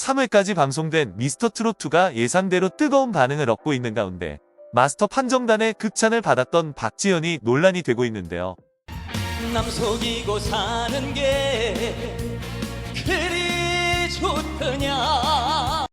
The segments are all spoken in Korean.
3회까지 방송된 미스터트롯2가 예상대로 뜨거운 반응을 얻고 있는 가운데 마스터 판정단의 극찬을 받았던 박지현이 논란이 되고 있는데요. 남 속이고 사는 게 그리 좋더냐.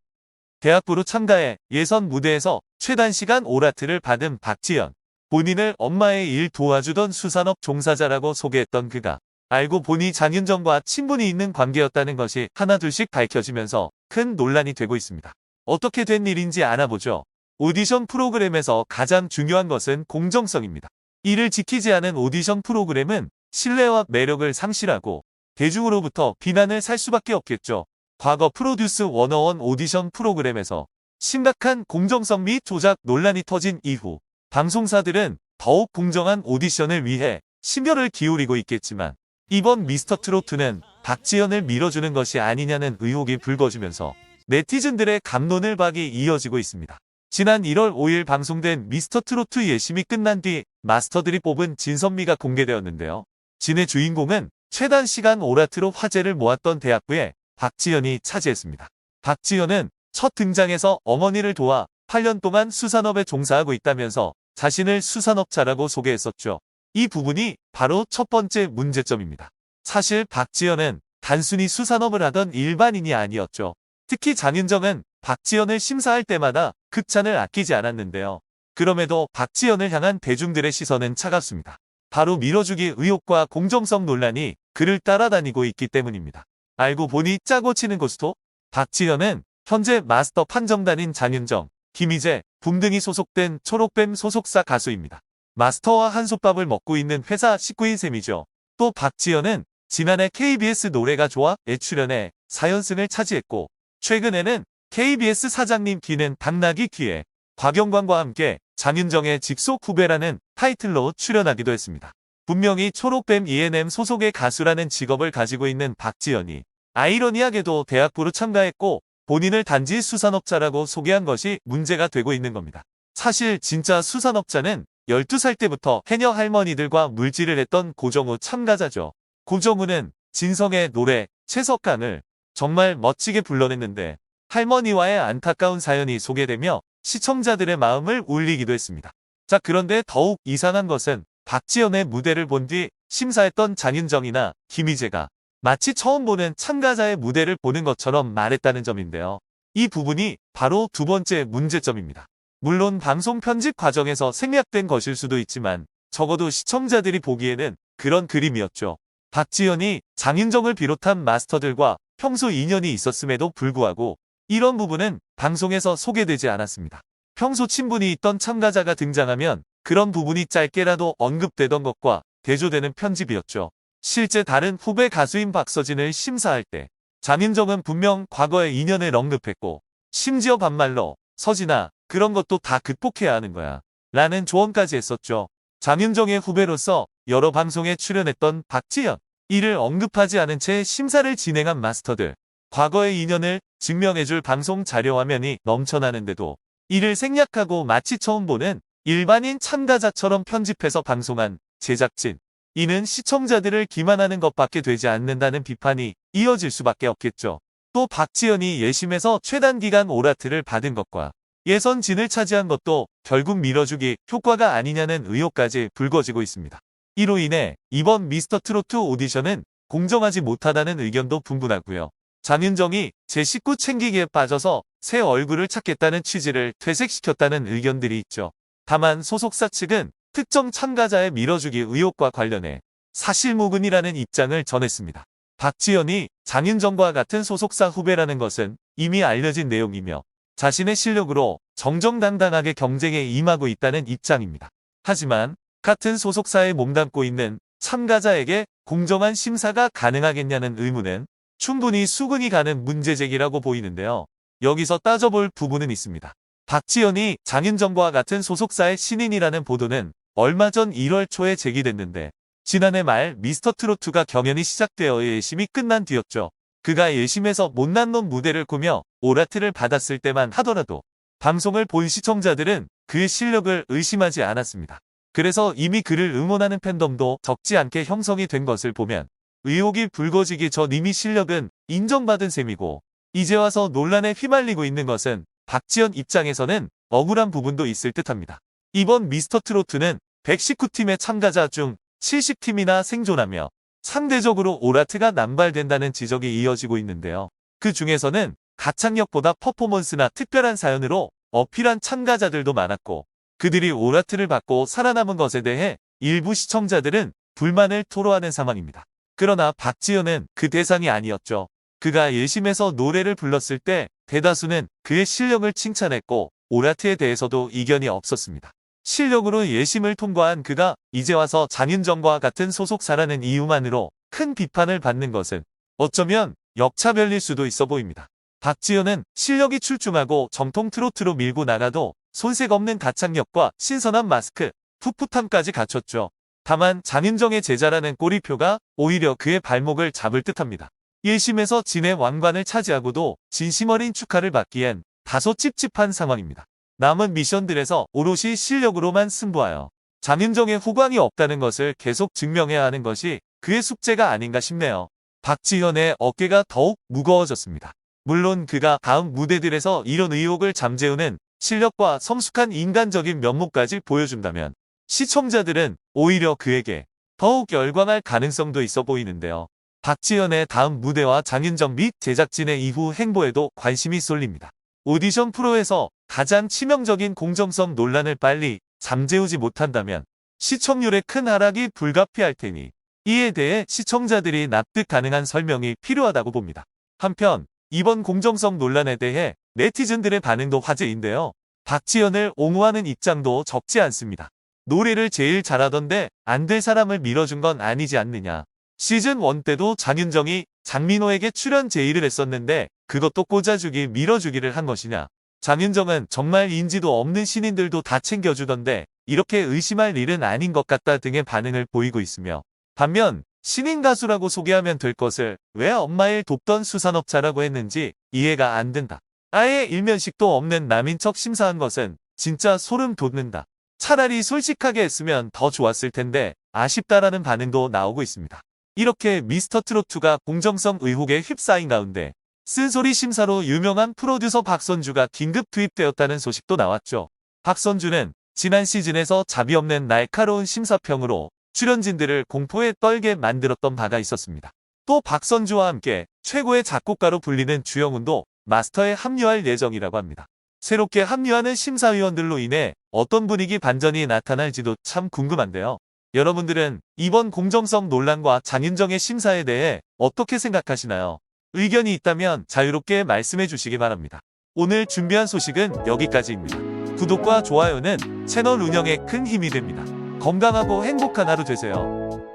대학부로 참가해 예선 무대에서 최단시간 오라트를 받은 박지현. 본인을 엄마의 일 도와주던 수산업 종사자라고 소개했던 그가 알고 보니 장윤정과 친분이 있는 관계였다는 것이 하나둘씩 밝혀지면서 큰 논란이 되고 있습니다. 어떻게 된 일인지 알아보죠. 오디션 프로그램에서 가장 중요한 것은 공정성입니다. 이를 지키지 않은 오디션 프로그램은 신뢰와 매력을 상실하고 대중으로부터 비난을 살 수밖에 없겠죠. 과거 프로듀스 101 오디션 프로그램에서 심각한 공정성 및 조작 논란이 터진 이후 방송사들은 더욱 공정한 오디션을 위해 심혈을 기울이고 있겠지만 이번 미스터트롯2는 박지현을 밀어주는 것이 아니냐는 의혹이 불거지면서 네티즌들의 갑론을박이 이어지고 있습니다. 지난 1월 5일 방송된 미스터트롯2 예심이 끝난 뒤 마스터들이 뽑은 진선미가 공개되었는데요. 진의 주인공은 최단 시간 오라트로 화제를 모았던 대학부에 박지현이 차지했습니다. 박지현은 첫 등장에서 어머니를 도와 8년 동안 수산업에 종사하고 있다면서 자신을 수산업자라고 소개했었죠. 이 부분이 바로 첫 번째 문제점입니다. 사실 박지현은 단순히 수산업을 하던 일반인이 아니었죠. 특히 장윤정은 박지현을 심사할 때마다 극찬을 아끼지 않았는데요. 그럼에도 박지현을 향한 대중들의 시선은 차갑습니다. 바로 밀어주기 의혹과 공정성 논란이 그를 따라다니고 있기 때문입니다. 알고 보니 짜고 치는 고스톱? 박지현은 현재 마스터 판정단인 장윤정, 김희재, 붐 등이 소속된 초록뱀 소속사 가수입니다. 마스터와 한솥밥을 먹고 있는 회사 식구인 셈이죠. 또 박지현은 지난해 KBS 노래가 좋아에 출연해 4연승을 차지했고 최근에는 KBS 사장님 귀는 당나귀 귀에 곽영광과 함께 장윤정의 직속 후배라는 타이틀로 출연하기도 했습니다. 분명히 초록뱀 ENM 소속의 가수라는 직업을 가지고 있는 박지현이 아이러니하게도 대학부로 참가했고 본인을 단지 수산업자라고 소개한 것이 문제가 되고 있는 겁니다. 사실 진짜 수산업자는 12살 때부터 해녀 할머니들과 물질을 했던 고정우 참가자죠. 고정우는 진성의 노래 채석강을 정말 멋지게 불러냈는데 할머니와의 안타까운 사연이 소개되며 시청자들의 마음을 울리기도 했습니다. 자, 그런데 더욱 이상한 것은 박지현의 무대를 본 뒤 심사했던 장윤정이나 김희재가 마치 처음 보는 참가자의 무대를 보는 것처럼 말했다는 점인데요. 이 부분이 바로 두 번째 문제점입니다. 물론 방송 편집 과정에서 생략된 것일 수도 있지만 적어도 시청자들이 보기에는 그런 그림이었죠. 박지현이 장윤정을 비롯한 마스터들과 평소 인연이 있었음에도 불구하고 이런 부분은 방송에서 소개되지 않았습니다. 평소 친분이 있던 참가자가 등장하면 그런 부분이 짧게라도 언급되던 것과 대조되는 편집이었죠. 실제 다른 후배 가수인 박서진을 심사할 때 장윤정은 분명 과거의 인연을 언급했고 심지어 반말로 서진아 그런 것도 다 극복해야 하는 거야 라는 조언까지 했었죠. 장윤정의 후배로서 여러 방송에 출연했던 박지현, 이를 언급하지 않은 채 심사를 진행한 마스터들, 과거의 인연을 증명해줄 방송 자료 화면이 넘쳐나는데도 이를 생략하고 마치 처음 보는 일반인 참가자처럼 편집해서 방송한 제작진, 이는 시청자들을 기만하는 것밖에 되지 않는다는 비판이 이어질 수밖에 없겠죠. 또 박지현이 예심에서 최단기간 오라트를 받은 것과 예선 진을 차지한 것도 결국 밀어주기 효과가 아니냐는 의혹까지 불거지고 있습니다. 이로 인해 이번 미스터트롯2 오디션은 공정하지 못하다는 의견도 분분하고요. 장윤정이 제 식구 챙기기에 빠져서 새 얼굴을 찾겠다는 취지를 퇴색시켰다는 의견들이 있죠. 다만 소속사 측은 특정 참가자의 밀어주기 의혹과 관련해 사실무근이라는 입장을 전했습니다. 박지현이 장윤정과 같은 소속사 후배라는 것은 이미 알려진 내용이며 자신의 실력으로 정정당당하게 경쟁에 임하고 있다는 입장입니다. 하지만 같은 소속사에 몸담고 있는 참가자에게 공정한 심사가 가능하겠냐는 의문은 충분히 수긍이 가는 문제제기라고 보이는데요. 여기서 따져볼 부분은 있습니다. 박지현이 장윤정과 같은 소속사의 신인이라는 보도는 얼마 전 1월 초에 제기됐는데 지난해 말 미스터트롯2가 경연이 시작되어 예심이 끝난 뒤였죠. 그가 예심에서 못난 놈 무대를 꾸며 오라트를 받았을 때만 하더라도 방송을 본 시청자들은 그의 실력을 의심하지 않았습니다. 그래서 이미 그를 응원하는 팬덤도 적지 않게 형성이 된 것을 보면 의혹이 불거지기 전 이미 실력은 인정받은 셈이고 이제 와서 논란에 휘말리고 있는 것은 박지현 입장에서는 억울한 부분도 있을 듯합니다. 이번 미스터트로트는 119팀의 참가자 중 70팀이나 생존하며 상대적으로 오라트가 남발된다는 지적이 이어지고 있는데요. 그 중에서는 가창력보다 퍼포먼스나 특별한 사연으로 어필한 참가자들도 많았고, 그들이 오라트를 받고 살아남은 것에 대해 일부 시청자들은 불만을 토로하는 상황입니다. 그러나 박지현은 그 대상이 아니었죠. 그가 예심에서 노래를 불렀을 때 대다수는 그의 실력을 칭찬했고 오라트에 대해서도 이견이 없었습니다. 실력으로 예심을 통과한 그가 이제 와서 장윤정과 같은 소속사라는 이유만으로 큰 비판을 받는 것은 어쩌면 역차별일 수도 있어 보입니다. 박지현은 실력이 출중하고 정통 트로트로 밀고 나가도 손색 없는 가창력과 신선한 마스크, 풋풋함까지 갖췄죠. 다만 장윤정의 제자라는 꼬리표가 오히려 그의 발목을 잡을 듯합니다. 1심에서 진의 왕관을 차지하고도 진심 어린 축하를 받기엔 다소 찝찝한 상황입니다. 남은 미션들에서 오롯이 실력으로만 승부하여 장윤정의 후광이 없다는 것을 계속 증명해야 하는 것이 그의 숙제가 아닌가 싶네요. 박지현의 어깨가 더욱 무거워졌습니다. 물론 그가 다음 무대들에서 이런 의혹을 잠재우는 실력과 성숙한 인간적인 면모까지 보여준다면 시청자들은 오히려 그에게 더욱 열광할 가능성도 있어 보이는데요. 박지현의 다음 무대와 장윤정 및 제작진의 이후 행보에도 관심이 쏠립니다. 오디션 프로에서 가장 치명적인 공정성 논란을 빨리 잠재우지 못한다면 시청률의 큰 하락이 불가피할 테니 이에 대해 시청자들이 납득 가능한 설명이 필요하다고 봅니다. 한편 이번 공정성 논란에 대해 네티즌들의 반응도 화제인데요. 박지현을 옹호하는 입장도 적지 않습니다. 노래를 제일 잘하던데 안 될 사람을 밀어준 건 아니지 않느냐. 시즌1 때도 장윤정이 장민호에게 출연 제의를 했었는데 그것도 꽂아주기 밀어주기를 한 것이냐. 장윤정은 정말 인지도 없는 신인들도 다 챙겨주던데 이렇게 의심할 일은 아닌 것 같다 등의 반응을 보이고 있으며, 반면 신인 가수라고 소개하면 될 것을 왜 엄마일 돕던 수산업자라고 했는지 이해가 안 된다. 아예 일면식도 없는 남인 척 심사한 것은 진짜 소름 돋는다. 차라리 솔직하게 했으면 더 좋았을 텐데 아쉽다라는 반응도 나오고 있습니다. 이렇게 미스터트로트가 공정성 의혹에 휩싸인 가운데 쓴소리 심사로 유명한 프로듀서 박선주가 긴급 투입되었다는 소식도 나왔죠. 박선주는 지난 시즌에서 자비 없는 날카로운 심사평으로 출연진들을 공포에 떨게 만들었던 바가 있었습니다. 또 박선주와 함께 최고의 작곡가로 불리는 주영훈도 마스터에 합류할 예정이라고 합니다. 새롭게 합류하는 심사위원들로 인해 어떤 분위기 반전이 나타날지도 참 궁금한데요. 여러분들은 이번 공정성 논란과 장윤정의 심사에 대해 어떻게 생각하시나요? 의견이 있다면 자유롭게 말씀해 주시기 바랍니다. 오늘 준비한 소식은 여기까지입니다. 구독과 좋아요는 채널 운영에 큰 힘이 됩니다. 건강하고 행복한 하루 되세요.